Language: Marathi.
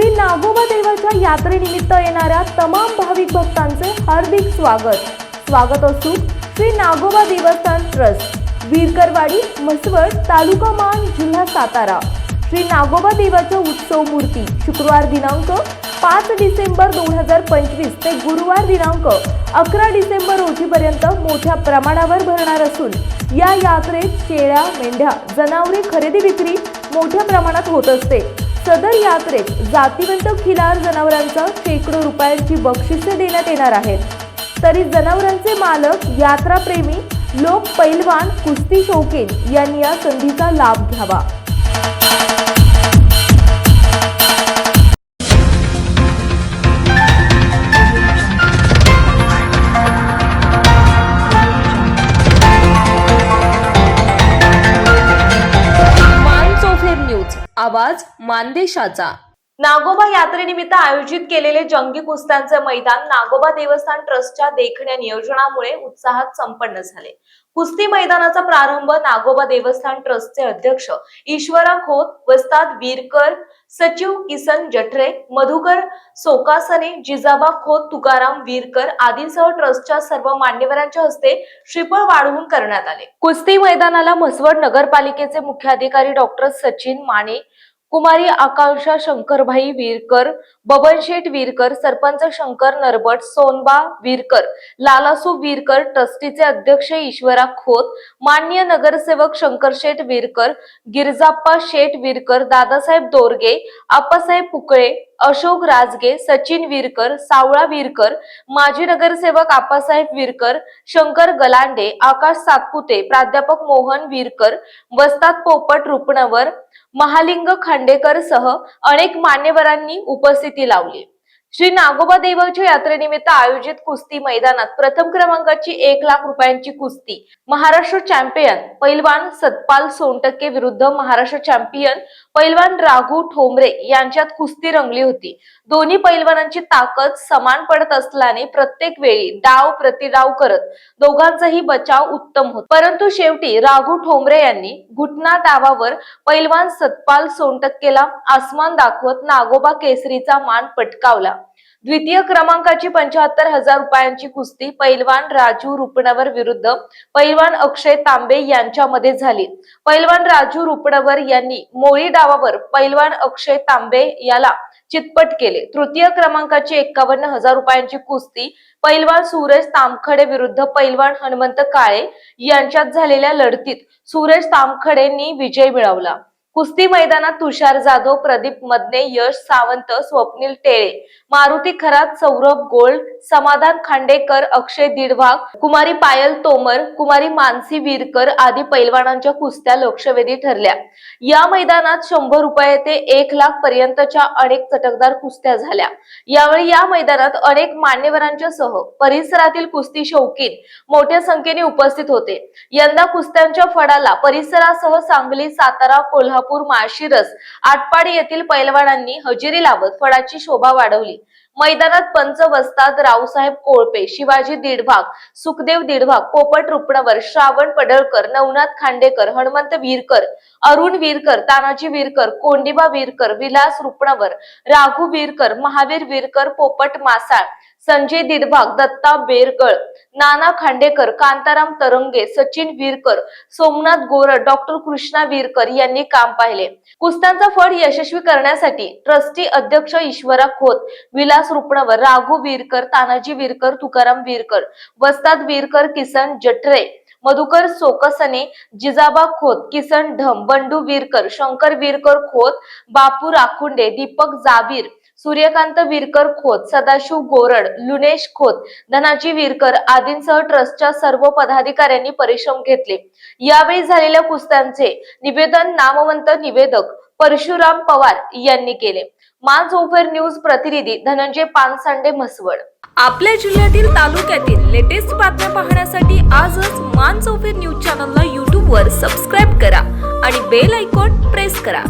श्री नागोबा देवाच्या यात्रेनिमित्त येणाऱ्या तमाम भाविक भक्तांचे हार्दिक स्वागत असो। श्री नागोबा देवस्थान ट्रस्ट, वीरकरवाडी, म्हसवड, तालुका मान, जिल्हा सातारा। श्री नागोबा देवाच्या उत्सव मूर्ती शुक्रवार दिनांक 5 डिसेंबर 2025 ते गुरुवार दिनांक 11 डिसेंबर रोजीपर्यंत मोठ्या प्रमाणावर भरणार असून या यात्रेत शेळ्या, मेंढ्या, जनावरे खरेदी विक्री मोठ्या प्रमाणात होत असते। सदर यात्रेत जातिवंत खिलार जनावरांचा शेकडो रुपयांची बक्षिसे देण्यात येणार आहेत। तरी जनावरांचे मालक, यात्राप्रेमी लोक, पैलवान, कुस्ती शौकीन यांनी या संधीचा लाभ घ्यावा। आवाज मानदेशाचा। नागोबा यात्रेनिमित्त आयोजित केलेले जंगी कुस्त्यांचे मैदान नागोबा देवस्थान ट्रस्टच्या देखण्या नियोजनामुळे उत्साहात संपन्न झाले। कुस्ती मैदानाचा प्रारंभ नागोबा देवस्थान ट्रस्टचे अध्यक्ष ईश्वरा खोत, वस्ताद वीरकर, सचिव किसन जठरे, मधुकर सोकासने, जिजाबा खोत, तुकाराम वीरकर आदींसह ट्रस्टच्या सर्व मान्यवरांच्या हस्ते श्रीफळ वाढवून करण्यात आले। कुस्ती मैदानाला म्हसवड नगरपालिकेचे मुख्याधिकारी डॉक्टर सचिन माने, कुमारी आकांक्षा शंकरभाई वीरकर, बबनशेठ वीरकर, सरपंच शंकर नरबट, सोनबा वीरकर, लालासू वीरकर, ट्रस्टीचे अध्यक्ष ईश्वरा खोत, माननीय नगरसेवक शंकरशेठ वीरकर, गिरजाप्पा शेठ वीरकर, दादासाहेब दोरगे, आप्पासाहेब पुकळे, अशोक राजगे, सचिन वीरकर, सावळा वीरकर, माजी नगरसेवक आप्पासाहेब वीरकर, शंकर गलांडे, आकाश सातपुते, प्राध्यापक मोहन वीरकर, वस्ताद पोपट रुपणवर, महालिंग खांडेकर सह अनेक मान्यवरांनी उपस्थिती लावली। श्री नागोबा देवाच्या यात्रेनिमित्त आयोजित कुस्ती मैदानात प्रथम क्रमांकाची 1 लाख रुपयांची कुस्ती महाराष्ट्र चॅम्पियन पैलवान सतपाल सोनटक्के विरुद्ध महाराष्ट्र चॅम्पियन पैलवान राघू ठोंबरे यांच्यात कुस्ती रंगली होती। दोन्ही पैलवानांची ताकद समान पडत असल्याने प्रत्येक वेळी डाव प्रतिडाव करत दोघांचाही बचाव उत्तम होता। परंतु शेवटी राघू ठोंबरे यांनी घुटना डावावर पैलवान सतपाल सोनटक्केला आसमान दाखवत नागोबा केसरीचा मान पटकावला। द्वितीय क्रमांकाची 75,000 रुपयांची कुस्ती पैलवान राजू रुपणवर विरुद्ध पैलवान अक्षय तांबे यांच्यामध्ये झाली। पैलवान राजू रुपणवर यांनी मोळी डावावर पैलवान अक्षय तांबे याला चितपट केले। तृतीय क्रमांकाची 51,000 रुपयांची कुस्ती पैलवान सूरज तामखडे विरुद्ध पैलवान हनुमंत काळे यांच्यात झालेल्या लढतीत सूरज तामखडेंनी विजय मिळवला। कुस्ती मैदानात तुषार जाधव, प्रदीप मदने, यश सावंत, स्वप्नील टेळे, मारुती खरात, सौरभ गोल्ड, समाधान खांडेकर, अक्षय दीडवाग, कुमारी पायल तोमर, कुमारी मानसी वीरकर आदी पैलवानांच्या कुस्त्या लक्षवेधी ठरल्या। या मैदानात 100 रुपये ते 1 लाख पर्यंतच्या अनेक चटकदार कुस्त्या झाल्या। यावेळी या मैदानात अनेक मान्यवरांच्या सह परिसरातील कुस्ती शौकीन मोठ्या संख्येने उपस्थित होते। यंदा कुस्त्यांच्या फडाला परिसरासह सांगली, सातारा, कोल्हापूर, माळशिरस, आटपाडी येथील पैलवानांनी हजेरी लावत फडाची शोभा वाढवली। मैदानात पंच वस्ताद रावसाहेब कोळपे, शिवाजी दीडभाग, सुखदेव दीडभाग, पोपट रुपणवर, श्रावण पडळकर, नवनाथ खांडेकर, हनुमंत वीरकर, अरुण वीरकर, तानाजी वीरकर, कोंडिबा वीरकर, विलास रुपणवर, राघू वीरकर, महावीर वीरकर, पोपट मासाळ, संजय दीडभाग, दत्ता बेरगळ, नाना खांडेकर, कांताराम तरंगे, सचिन वीरकर, सोमनाथ गोरड, डॉक्टर कृष्णा वीरकर यांनी काम पाहिले। कुस्त्यांचा फड यशस्वी करण्यासाठी ट्रस्टी अध्यक्ष ईश्वरा खोत, विलास रुपणवर, राघू वीरकर, तानाजी वीरकर, तुकाराम वीरकर, वस्ताद वीरकर, किसन जठरे, मधुकर सोकसने, जिजाबा खोत, किसन ढम, बंडू वीरकर, शंकर वीरकर खोत, बापू राखुंडे, दीपक जाबीर, सूर्यकांत वीरकर खोत, सदाशिव गोरड, लुनेश खोत, धनाजी वीरकर आदींसह ट्रस्टच्या सर्व पदाधिकाऱ्यांनी परिश्रम घेतले। यावेळी झालेल्या कुस्त्यांचे निवेदन नामवंत निवेदक परशुराम पवार यांनी केले। मानसोफर न्यूज प्रतिनिधी धनंजय पानसंडे, म्हसवड। आपल्या जिल्ह्यातील तालुक्यातील लेटेस्ट बातम्या पाहण्यासाठी आजच मानसोफर न्यूज चॅनलला YouTube वर सबस्क्राइब करा आणि बेल आयकॉन प्रेस करा।